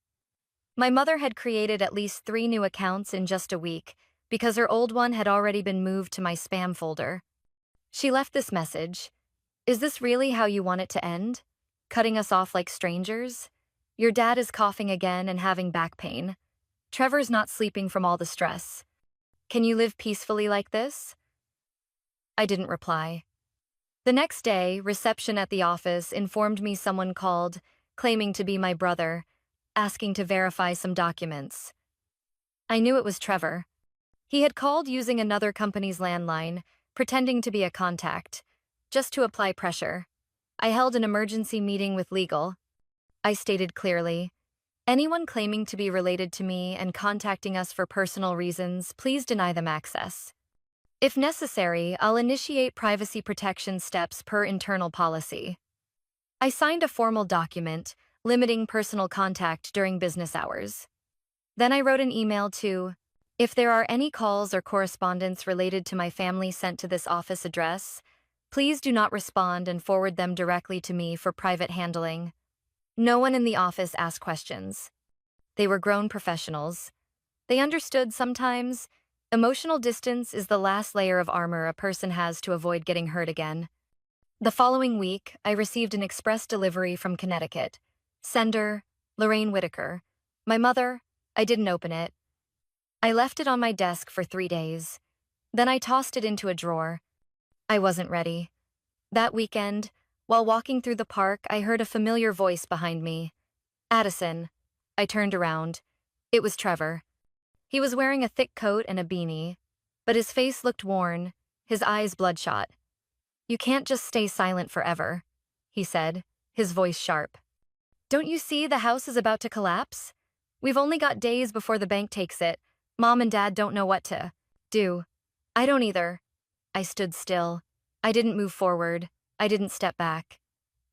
My mother had created at least 3 new accounts in just a week because her old one had already been moved to my spam folder. She left this message: "Is this really how you want it to end? Cutting us off like strangers? Your dad is coughing again and having back pain. Trevor's not sleeping from all the stress. Can you live peacefully like this?" I didn't reply. The next day, reception at the office informed me someone called, claiming to be my brother, asking to verify some documents. I knew it was Trevor. He had called using another company's landline, pretending to be a contact, just to apply pressure. I held an emergency meeting with legal. I stated clearly, "Anyone claiming to be related to me and contacting us for personal reasons, please deny them access. If necessary, I'll initiate privacy protection steps per internal policy." I signed a formal document limiting personal contact during business hours. Then I wrote an email to, "If there are any calls or correspondence related to my family sent to this office address, please do not respond and forward them directly to me for private handling." No one in the office asked questions. They were grown professionals. They understood sometimes emotional distance is the last layer of armor a person has to avoid getting hurt again. The following week, I received an express delivery from Connecticut. Sender, Lorraine Whitaker. My mother, I didn't open it. I left it on my desk for 3 days. Then I tossed it into a drawer. I wasn't ready. That weekend, while walking through the park, I heard a familiar voice behind me. "Addison." I turned around. It was Trevor. He was wearing a thick coat and a beanie, but his face looked worn, his eyes bloodshot. "You can't just stay silent forever," he said, his voice sharp. "Don't you see the house is about to collapse? We've only got days before the bank takes it. Mom and Dad don't know what to do. I don't either." I stood still. I didn't move forward. I didn't step back.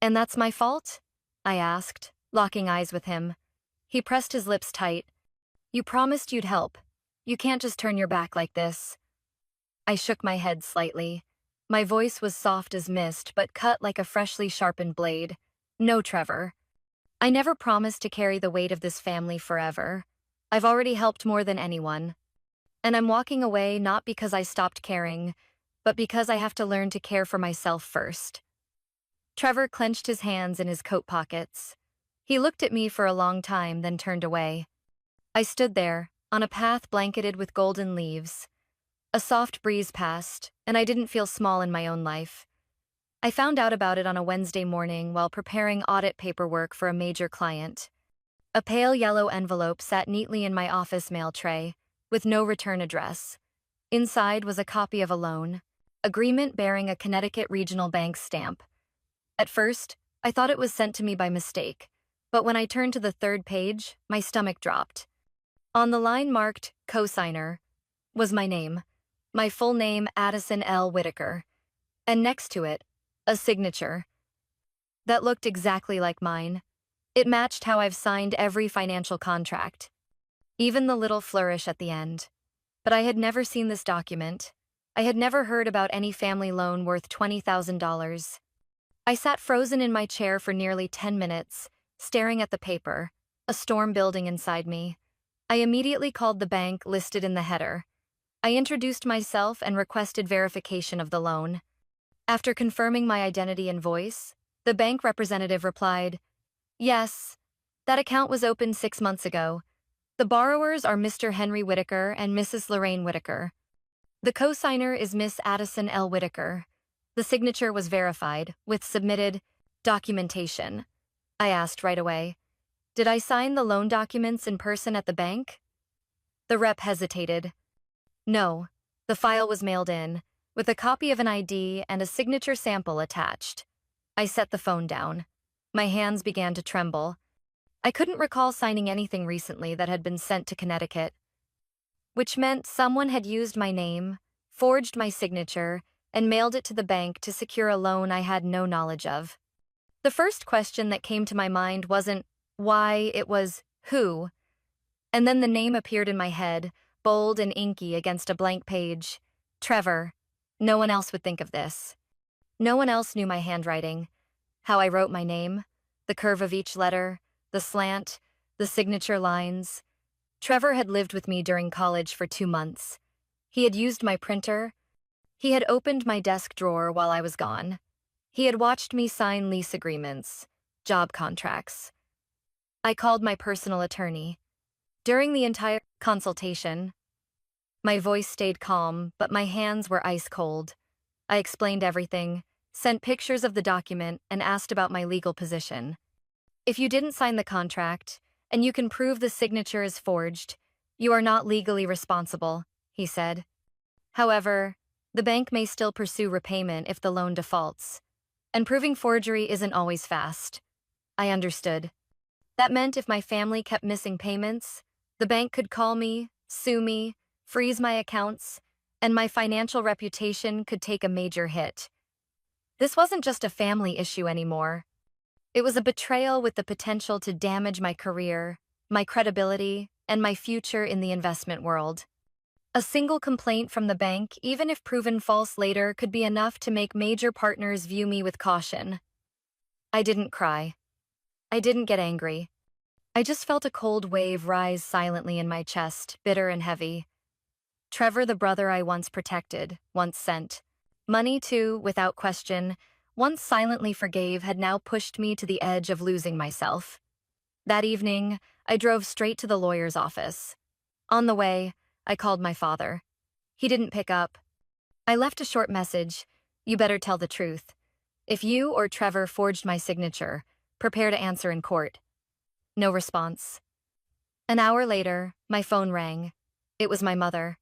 "And that's my fault?" I asked, locking eyes with him. He pressed his lips tight. "You promised you'd help. You can't just turn your back like this." I shook my head slightly. My voice was soft as mist, but cut like a freshly sharpened blade. "No, Trevor. I never promised to carry the weight of this family forever. I've already helped more than anyone. And I'm walking away not because I stopped caring, but because I have to learn to care for myself first." Trevor clenched his hands in his coat pockets. He looked at me for a long time, then turned away. I stood there, on a path blanketed with golden leaves. A soft breeze passed, and I didn't feel small in my own life. I found out about it on a Wednesday morning while preparing audit paperwork for a major client. A pale yellow envelope sat neatly in my office mail tray, with no return address. Inside was a copy of a loan agreement bearing a Connecticut Regional Bank stamp. At first, I thought it was sent to me by mistake, but when I turned to the third page, my stomach dropped. On the line marked "Cosigner" was my name, my full name, Addison L. Whitaker, and next to it, a signature that looked exactly like mine. It matched how I've signed every financial contract, even the little flourish at the end. But I had never seen this document. I had never heard about any family loan worth $20,000. I sat frozen in my chair for nearly 10 minutes, staring at the paper, a storm building inside me. I immediately called the bank listed in the header. I introduced myself and requested verification of the loan. After confirming my identity and voice, the bank representative replied, Yes, that account was opened 6 months ago. The borrowers are Mr. Henry Whitaker and Mrs. Lorraine Whitaker. The co-signer is Miss Addison L. Whitaker. The signature was verified, with submitted documentation. I asked right away, did I sign the loan documents in person at the bank? The rep hesitated. No, the file was mailed in, with a copy of an ID and a signature sample attached. I set the phone down. My hands began to tremble. I couldn't recall signing anything recently that had been sent to Connecticut, which meant someone had used my name, forged my signature, and mailed it to the bank to secure a loan I had no knowledge of. The first question that came to my mind wasn't why, it was who. And then the name appeared in my head, bold and inky against a blank page. Trevor. No one else would think of this. No one else knew my handwriting, how I wrote my name, the curve of each letter, the slant, the signature lines. Trevor had lived with me during college for 2 months. He had used my printer. He had opened my desk drawer while I was gone. He had watched me sign lease agreements, job contracts. I called my personal attorney. During the entire consultation, my voice stayed calm, but my hands were ice cold. I explained everything, sent pictures of the document, and asked about my legal position. If you didn't sign the contract, and you can prove the signature is forged, you are not legally responsible, he said. However, the bank may still pursue repayment if the loan defaults. And proving forgery isn't always fast. I understood. That meant if my family kept missing payments, the bank could call me, sue me, freeze my accounts, and my financial reputation could take a major hit. This wasn't just a family issue anymore. It was a betrayal with the potential to damage my career, my credibility, and my future in the investment world. A single complaint from the bank, even if proven false later, could be enough to make major partners view me with caution. I didn't cry. I didn't get angry. I just felt a cold wave rise silently in my chest, bitter and heavy. Trevor, the brother I once protected, once sent money to, without question, once silently forgave, had now pushed me to the edge of losing myself. That evening, I drove straight to the lawyer's office. On the way, I called my father. He didn't pick up. I left a short message. You better tell the truth. If you or Trevor forged my signature, prepare to answer in court. No response. An hour later, my phone rang. It was my mother.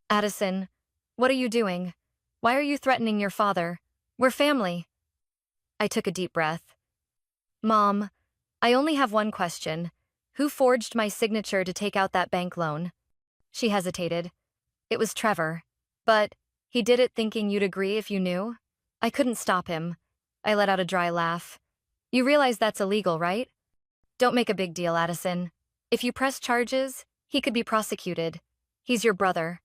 Addison, what are you doing? Why are you threatening your father? We're family. I took a deep breath. Mom, I only have one question. Who forged my signature to take out that bank loan? She hesitated. It was Trevor. But he did it thinking you'd agree if you knew? I couldn't stop him. I let out a dry laugh. You realize that's illegal, right? Don't make a big deal, Addison. If you press charges, he could be prosecuted. He's your brother.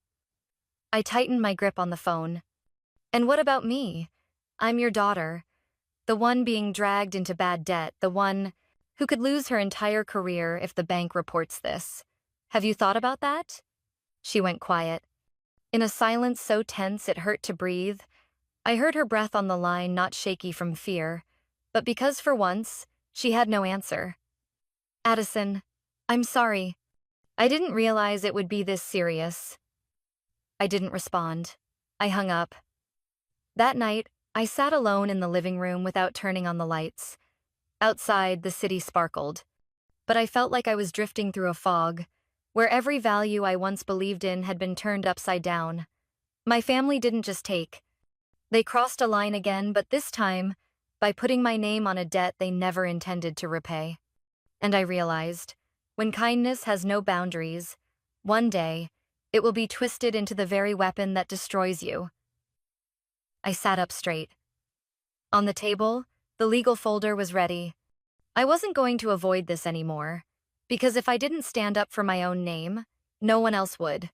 I tightened my grip on the phone. And what about me? I'm your daughter. The one being dragged into bad debt, the one who could lose her entire career if the bank reports this. Have you thought about that? She went quiet. In a silence so tense it hurt to breathe, I heard her breath on the line, not shaky from fear, but because for once, she had no answer. Addison, I'm sorry. I didn't realize it would be this serious. I didn't respond. I hung up. That night, I sat alone in the living room without turning on the lights. Outside, the city sparkled, but I felt like I was drifting through a fog, where every value I once believed in had been turned upside down. My family didn't just take. They crossed a line again, but this time, by putting my name on a debt they never intended to repay. And I realized, when kindness has no boundaries, one day, it will be twisted into the very weapon that destroys you. I sat up straight. On the table, the legal folder was ready. I wasn't going to avoid this anymore, because if I didn't stand up for my own name, no one else would.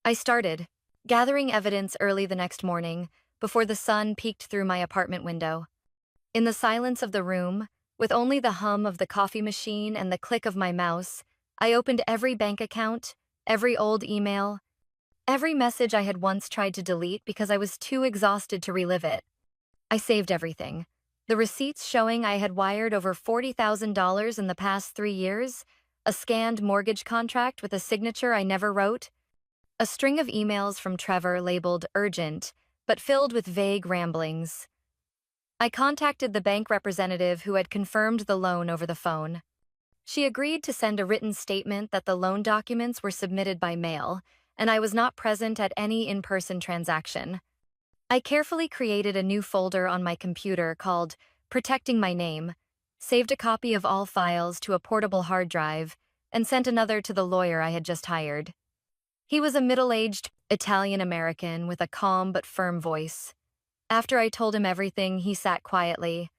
I started, gathering evidence early the next morning, before the sun peeked through my apartment window. In the silence of the room, with only the hum of the coffee machine and the click of my mouse, I opened every bank account, every old email, every message I had once tried to delete because I was too exhausted to relive it. I saved everything. The receipts showing I had wired over $40,000 in the past 3 years, a scanned mortgage contract with a signature I never wrote, a string of emails from Trevor labeled urgent, but filled with vague ramblings. I contacted the bank representative who had confirmed the loan over the phone. She agreed to send a written statement that the loan documents were submitted by mail, and I was not present at any in-person transaction. I carefully created a new folder on my computer called Protecting My Name, saved a copy of all files to a portable hard drive, and sent another to the lawyer I had just hired. He was a middle-aged Italian-American with a calm but firm voice. After I told him everything, he sat quietly.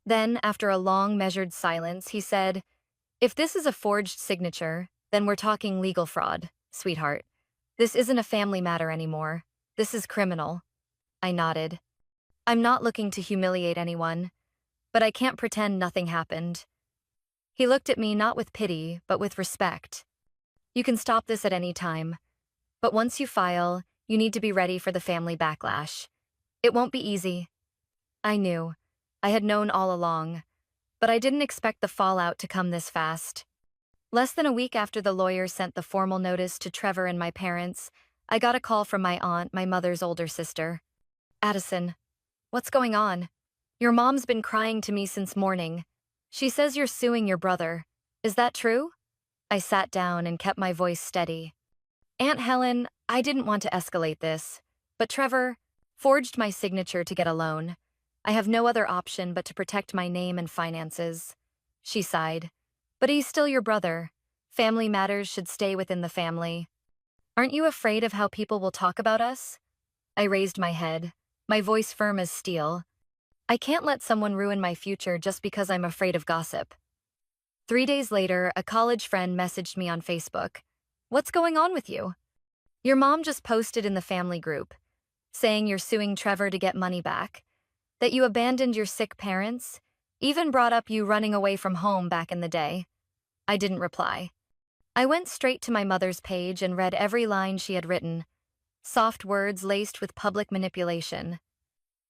Then, after a long, measured silence, he said, "If this is a forged signature, then we're talking legal fraud, sweetheart. This isn't a family matter anymore. This is criminal." I nodded. "I'm not looking to humiliate anyone, but I can't pretend nothing happened." He looked at me not with pity, but with respect. "You can stop this at any time, but once you file, you need to be ready for the family backlash. It won't be easy." I knew. I had known all along, but I didn't expect the fallout to come this fast. Less than a week after the lawyer sent the formal notice to Trevor and my parents, I got a call from my aunt, my mother's older sister. "Addison, what's going on? Your mom's been crying to me since morning. She says you're suing your brother. Is that true?" I sat down and kept my voice steady. "Aunt Helen, I didn't want to escalate this, but Trevor forged my signature to get a loan. I have no other option but to protect my name and finances." She sighed. "But he's still your brother. Family matters should stay within the family. Aren't you afraid of how people will talk about us?" I raised my head, my voice firm as steel. "I can't let someone ruin my future just because I'm afraid of gossip." 3 days later, a college friend messaged me on Facebook. "What's going on with you? Your mom just posted in the family group, saying you're suing Trevor to get money back, that you abandoned your sick parents, even brought up you running away from home back in the day." I didn't reply. I went straight to my mother's page and read every line she had written, soft words laced with public manipulation.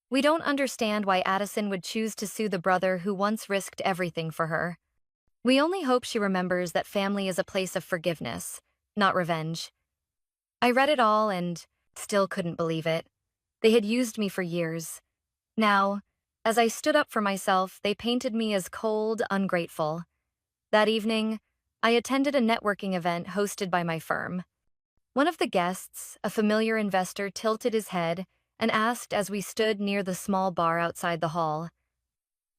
"We don't understand why Addison would choose to sue the brother who once risked everything for her. We only hope she remembers that family is a place of forgiveness, not revenge." I read it all and still couldn't believe it. They had used me for years. Now, as I stood up for myself, they painted me as cold, ungrateful. That evening, I attended a networking event hosted by my firm. One of the guests, a familiar investor, tilted his head and asked as we stood near the small bar outside the hall,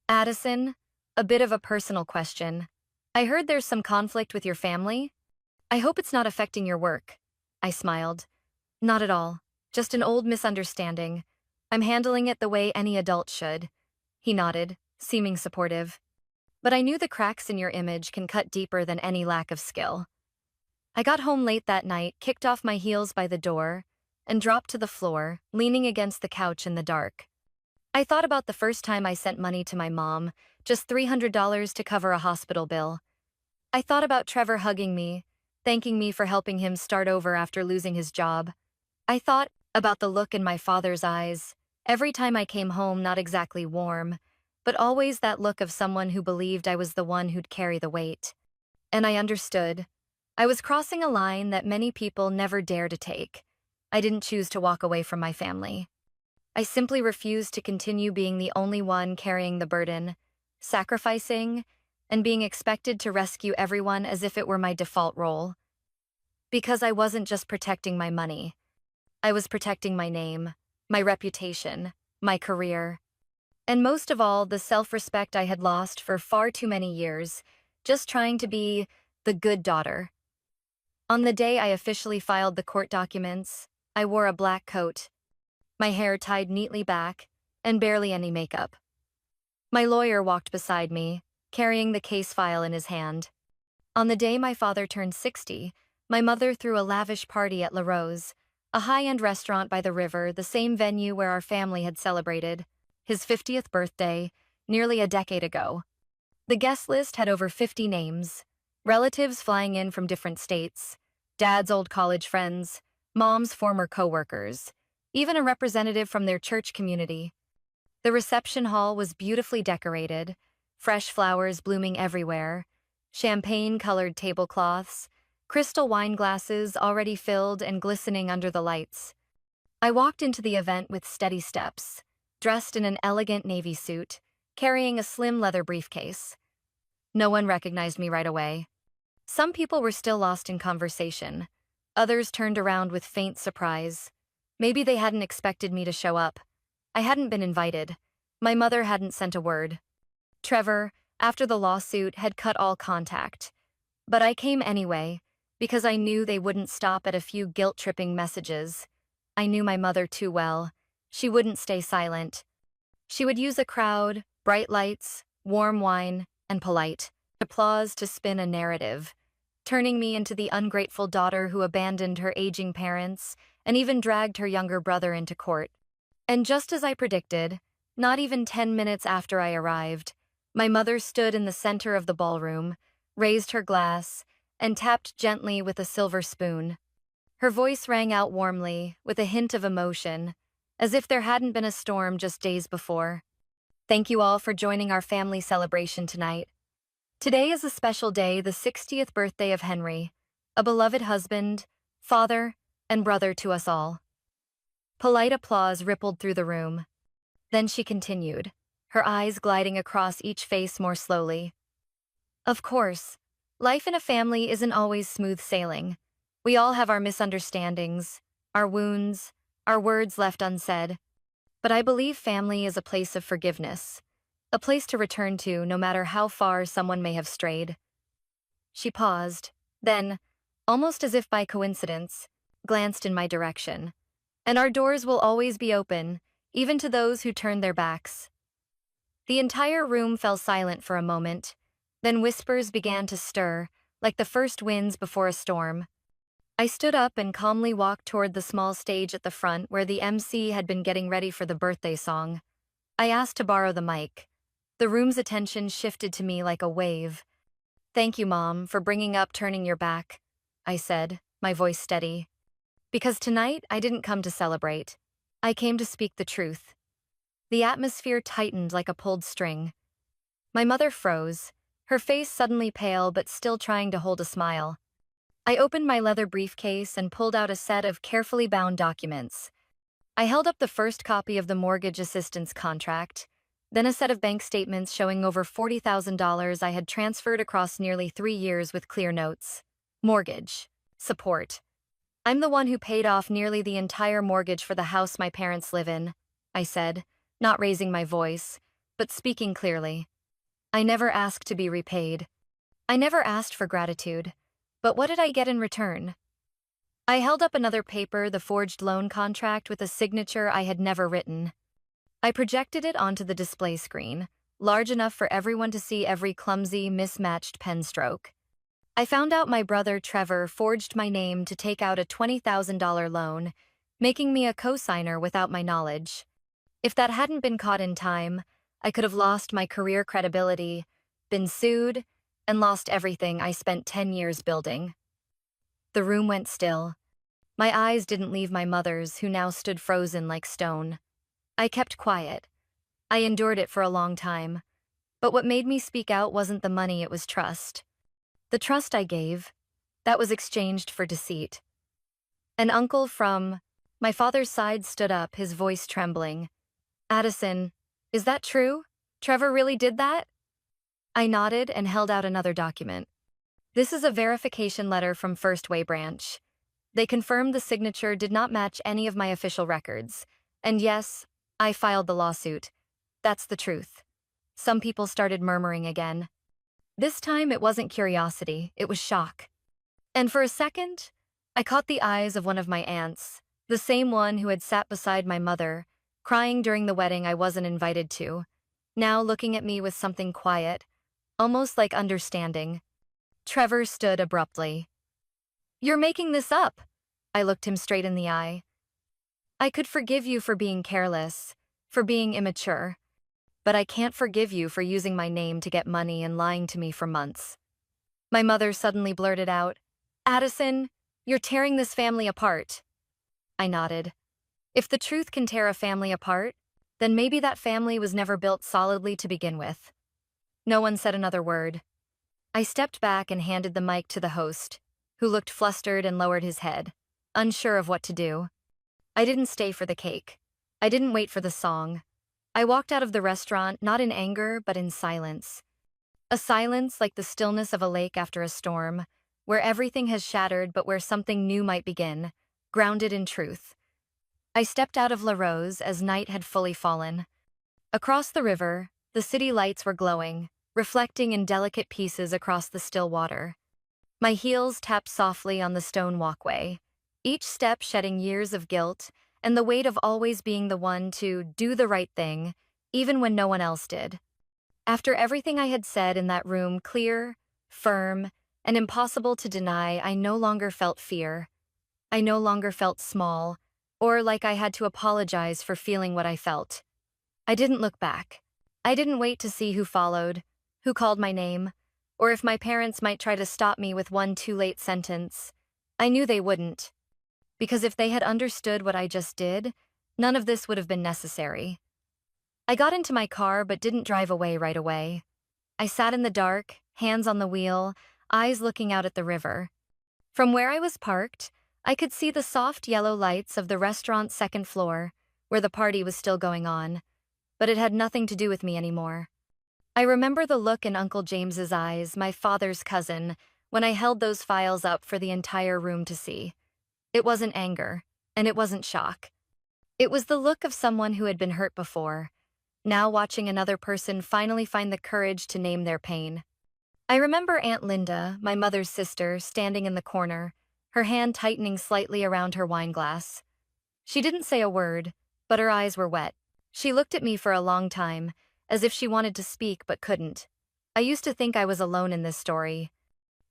"Addison, a bit of a personal question. I heard there's some conflict with your family. I hope it's not affecting your work." I smiled. "Not at all. Just an old misunderstanding. I'm handling it the way any adult should." He nodded, seeming supportive. "But I knew the cracks in your image can cut deeper than any lack of skill." I got home late that night, kicked off my heels by the door, and dropped to the floor, leaning against the couch in the dark. I thought about the first time I sent money to my mom, just $300 to cover a hospital bill. I thought about Trevor hugging me, thanking me for helping him start over after losing his job. I thought about the look in my father's eyes, every time I came home, not exactly warm, but always that look of someone who believed I was the one who'd carry the weight. And I understood. I was crossing a line that many people never dare to take. I didn't choose to walk away from my family. I simply refused to continue being the only one carrying the burden, sacrificing, and being expected to rescue everyone as if it were my default role. Because I wasn't just protecting my money. I was protecting my name, my reputation, my career, and most of all, the self-respect I had lost for far too many years, just trying to be the good daughter. On the day I officially filed the court documents, I wore a black coat, my hair tied neatly back, and barely any makeup. My lawyer walked beside me, carrying the case file in his hand. On the day my father turned 60, my mother threw a lavish party at La Rose, a high-end restaurant by the river, the same venue where our family had celebrated his 50th birthday, nearly a decade ago. The guest list had over 50 names, relatives flying in from different states, dad's old college friends, mom's former co-workers, even a representative from their church community. The reception hall was beautifully decorated, fresh flowers blooming everywhere, champagne-colored tablecloths, crystal wine glasses already filled and glistening under the lights. I walked into the event with steady steps, dressed in an elegant navy suit, carrying a slim leather briefcase. No one recognized me right away. Some people were still lost in conversation. Others turned around with faint surprise. Maybe they hadn't expected me to show up. I hadn't been invited. My mother hadn't sent a word. Trevor, after the lawsuit, had cut all contact. But I came anyway, because I knew they wouldn't stop at a few guilt-tripping messages. I knew my mother too well. She wouldn't stay silent. She would use a crowd, bright lights, warm wine, and polite applause to spin a narrative, turning me into the ungrateful daughter who abandoned her aging parents and even dragged her younger brother into court. And just as I predicted, not even 10 minutes after I arrived, my mother stood in the center of the ballroom, raised her glass, and tapped gently with a silver spoon. Her voice rang out warmly, with a hint of emotion, as if there hadn't been a storm just days before. Thank you all for joining our family celebration tonight. Today is a special day, the 60th birthday of Henry, a beloved husband, father, and brother to us all. Polite applause rippled through the room. Then she continued, her eyes gliding across each face more slowly. Of course, life in a family isn't always smooth sailing. We all have our misunderstandings, our wounds, our words left unsaid. But I believe family is a place of forgiveness, a place to return to no matter how far someone may have strayed. She paused, then, almost as if by coincidence, glanced in my direction. And our doors will always be open, even to those who turn their backs. The entire room fell silent for a moment, then whispers began to stir, like the first winds before a storm. I stood up and calmly walked toward the small stage at the front where the MC had been getting ready for the birthday song. I asked to borrow the mic. The room's attention shifted to me like a wave. Thank you, Mom, for bringing up turning your back, I said, my voice steady. Because tonight, I didn't come to celebrate. I came to speak the truth. The atmosphere tightened like a pulled string. My mother froze, her face suddenly pale but still trying to hold a smile. I opened my leather briefcase and pulled out a set of carefully bound documents. I held up the first copy of the mortgage assistance contract, then a set of bank statements showing over $40,000 I had transferred across nearly 3 years with clear notes. Mortgage. Support. I'm the one who paid off nearly the entire mortgage for the house my parents live in, I said, not raising my voice, but speaking clearly. I never asked to be repaid. I never asked for gratitude. But what did I get in return? I held up another paper, the forged loan contract with a signature I had never written. I projected it onto the display screen, large enough for everyone to see every clumsy, mismatched pen stroke. I found out my brother Trevor forged my name to take out a $20,000 loan, making me a co-signer without my knowledge. If that hadn't been caught in time, I could have lost my career credibility, been sued, and lost everything I spent 10 years building. The room went still. My eyes didn't leave my mother's, who now stood frozen like stone. I kept quiet. I endured it for a long time. But what made me speak out wasn't the money, it was trust. The trust I gave, that was exchanged for deceit. An uncle from my father's side stood up, his voice trembling. Addison, is that true? Trevor really did that? I nodded and held out another document. This is a verification letter from First Way Branch. They confirmed the signature did not match any of my official records. And yes, I filed the lawsuit. That's the truth. Some people started murmuring again. This time it wasn't curiosity, it was shock. And for a second, I caught the eyes of one of my aunts, the same one who had sat beside my mother, crying during the wedding I wasn't invited to, now looking at me with something quiet, almost like understanding. Trevor stood abruptly. You're making this up. I looked him straight in the eye. I could forgive you for being careless, for being immature, but I can't forgive you for using my name to get money and lying to me for months. My mother suddenly blurted out, Addison, you're tearing this family apart. I nodded. If the truth can tear a family apart, then maybe that family was never built solidly to begin with. No one said another word. I stepped back and handed the mic to the host, who looked flustered and lowered his head, unsure of what to do. I didn't stay for the cake. I didn't wait for the song. I walked out of the restaurant not in anger, but in silence. A silence like the stillness of a lake after a storm, where everything has shattered but where something new might begin, grounded in truth. I stepped out of La Rose as night had fully fallen. Across the river, the city lights were glowing, reflecting in delicate pieces across the still water. My heels tapped softly on the stone walkway, each step shedding years of guilt and the weight of always being the one to do the right thing, even when no one else did. After everything I had said in that room, clear, firm, and impossible to deny, I no longer felt fear. I no longer felt small, or like I had to apologize for feeling what I felt. I didn't look back. I didn't wait to see who followed, who called my name, or if my parents might try to stop me with one too late sentence. I knew they wouldn't. Because if they had understood what I just did, none of this would have been necessary. I got into my car but didn't drive away right away. I sat in the dark, hands on the wheel, eyes looking out at the river. From where I was parked, I could see the soft yellow lights of the restaurant's second floor, where the party was still going on, but it had nothing to do with me anymore. I remember the look in Uncle James's eyes, my father's cousin, when I held those files up for the entire room to see. It wasn't anger, and it wasn't shock. It was the look of someone who had been hurt before, now watching another person finally find the courage to name their pain. I remember Aunt Linda, my mother's sister, standing in the corner, her hand tightening slightly around her wine glass. She didn't say a word, but her eyes were wet. She looked at me for a long time, as if she wanted to speak but couldn't. I used to think I was alone in this story.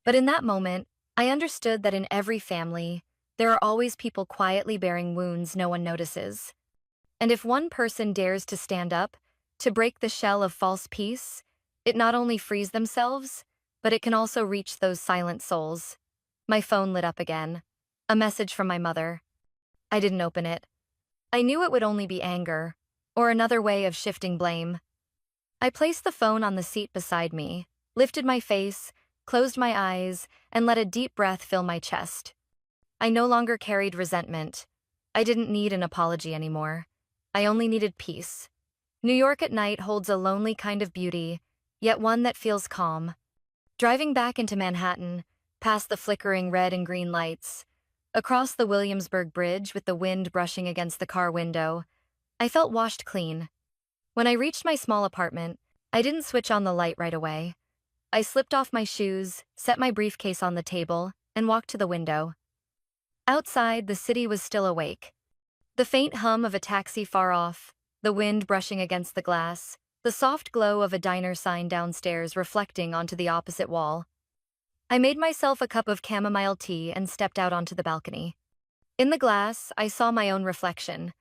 But in that moment, I understood that in every family, there are always people quietly bearing wounds no one notices. And if one person dares to stand up, to break the shell of false peace, it not only frees themselves, but it can also reach those silent souls. My phone lit up again. A message from my mother. I didn't open it. I knew it would only be anger, or another way of shifting blame. I placed the phone on the seat beside me, lifted my face, closed my eyes, and let a deep breath fill my chest. I no longer carried resentment. I didn't need an apology anymore. I only needed peace. New York at night holds a lonely kind of beauty, yet one that feels calm. Driving back into Manhattan, past the flickering red and green lights, across the Williamsburg Bridge with the wind brushing against the car window, I felt washed clean. When I reached my small apartment, I didn't switch on the light right away. I slipped off my shoes, set my briefcase on the table, and walked to the window. Outside, the city was still awake. The faint hum of a taxi far off, the wind brushing against the glass, the soft glow of a diner sign downstairs reflecting onto the opposite wall. I made myself a cup of chamomile tea and stepped out onto the balcony. In the glass, I saw my own reflection.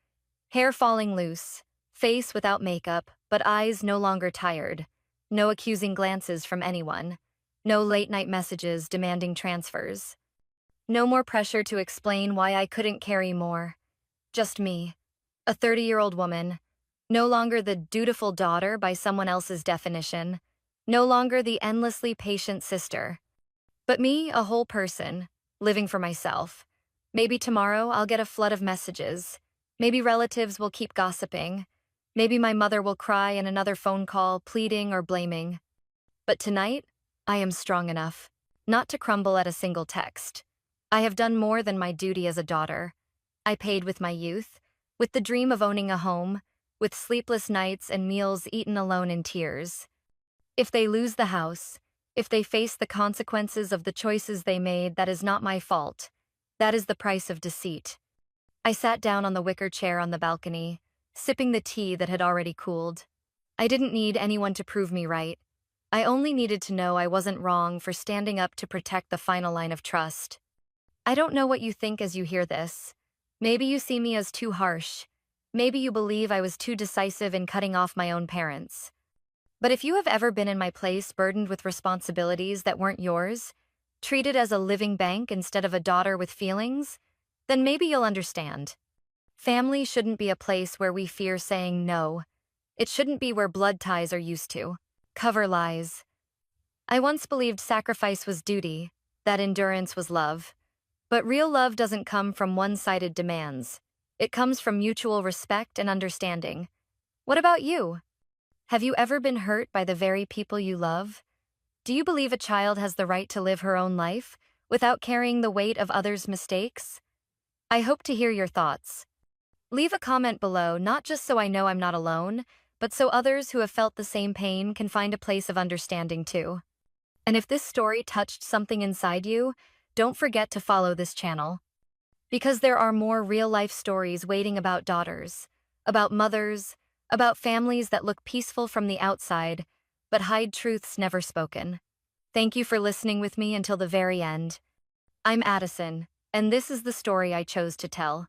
Hair falling loose, face without makeup, but eyes no longer tired. No accusing glances from anyone. No late-night messages demanding transfers. No more pressure to explain why I couldn't carry more. Just me, a 30-year-old woman, no longer the dutiful daughter by someone else's definition, no longer the endlessly patient sister. But me, a whole person, living for myself. Maybe tomorrow I'll get a flood of messages. Maybe relatives will keep gossiping. Maybe my mother will cry in another phone call, pleading or blaming. But tonight, I am strong enough, not to crumble at a single text. I have done more than my duty as a daughter. I paid with my youth, with the dream of owning a home, with sleepless nights and meals eaten alone in tears. If they lose the house, if they face the consequences of the choices they made, that is not my fault. That is the price of deceit. I sat down on the wicker chair on the balcony, sipping the tea that had already cooled. I didn't need anyone to prove me right. I only needed to know I wasn't wrong for standing up to protect the final line of trust. I don't know what you think as you hear this. Maybe you see me as too harsh. Maybe you believe I was too decisive in cutting off my own parents. But if you have ever been in my place burdened with responsibilities that weren't yours, treated as a living bank instead of a daughter with feelings, then maybe you'll understand. Family shouldn't be a place where we fear saying no. It shouldn't be where blood ties are used to. Cover lies. I once believed sacrifice was duty, that endurance was love. But real love doesn't come from one-sided demands. It comes from mutual respect and understanding. What about you? Have you ever been hurt by the very people you love? Do you believe a child has the right to live her own life without carrying the weight of others' mistakes? I hope to hear your thoughts. Leave a comment below, not just so I know I'm not alone, but so others who have felt the same pain can find a place of understanding too. And if this story touched something inside you, don't forget to follow this channel. Because there are more real-life stories waiting about daughters, about mothers, about families that look peaceful from the outside, but hide truths never spoken. Thank you for listening with me until the very end. I'm Addison, and this is the story I chose to tell.